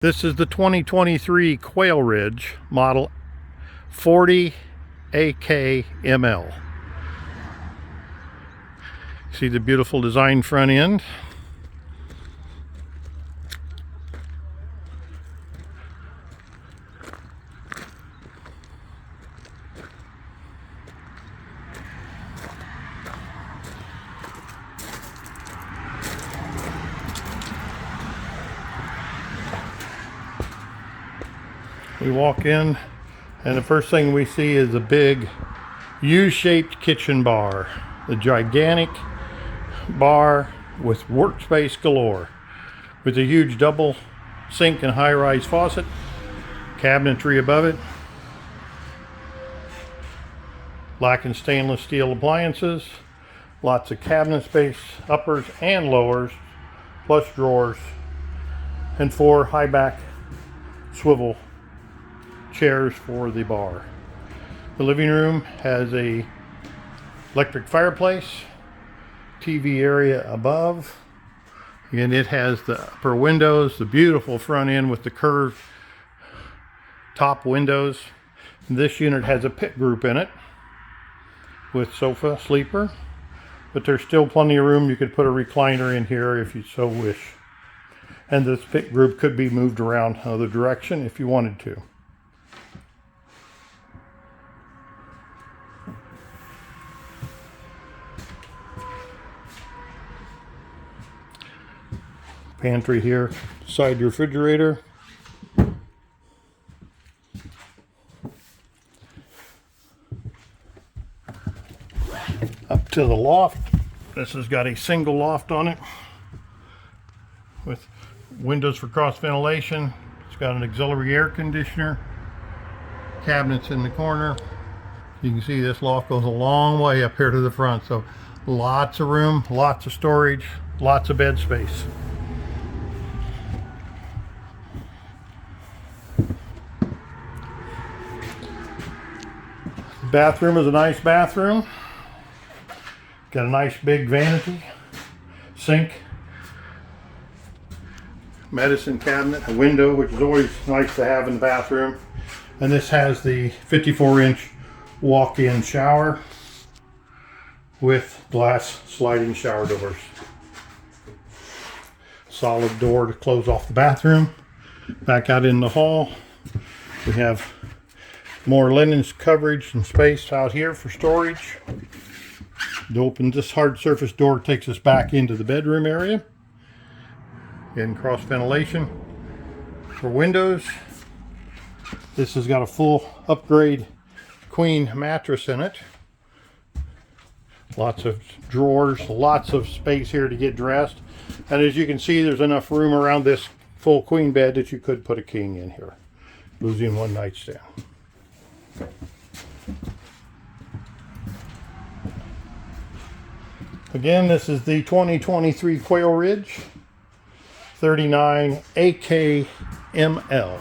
This is the 2023 Qualridge model 40 AKML. See the beautiful design front end. We walk in and the first thing we see is a big U-shaped kitchen bar. The gigantic bar with workspace galore, with a huge double sink and high-rise faucet, cabinetry above it, black and stainless steel appliances, lots of cabinet space, uppers and lowers, plus drawers, and 4 high-back swivel chairs for the bar. The living room has a electric fireplace, TV area above, and it has the upper windows, the beautiful front end with the curved top windows. This unit has a pit group in it with sofa, sleeper, but there's still plenty of room. You could put a recliner in here if you so wish. And this pit group could be moved around another direction if you wanted to. Pantry here, side refrigerator. Up to the loft. This has got a single loft on it with windows for cross ventilation. It's got an auxiliary air conditioner, cabinets in the corner. You can see this loft goes a long way up here to the front, so lots of room, lots of storage, lots of bed space. Bathroom is a nice bathroom. Got a nice big vanity, sink, medicine cabinet, a window, which is always nice to have in the bathroom. And this has the 54-inch walk-in shower with glass sliding shower doors. Solid door to close off the bathroom. Back out in the hall, we have more linens coverage and space out here for storage. This hard surface door takes us back into the bedroom area. And cross ventilation for windows. This has got a full upgrade queen mattress in it. Lots of drawers, lots of space here to get dressed. And as you can see, there's enough room around this full queen bed that you could put a king in here, losing one nightstand. Again, this is the 2023 Qualridge 39 AKML.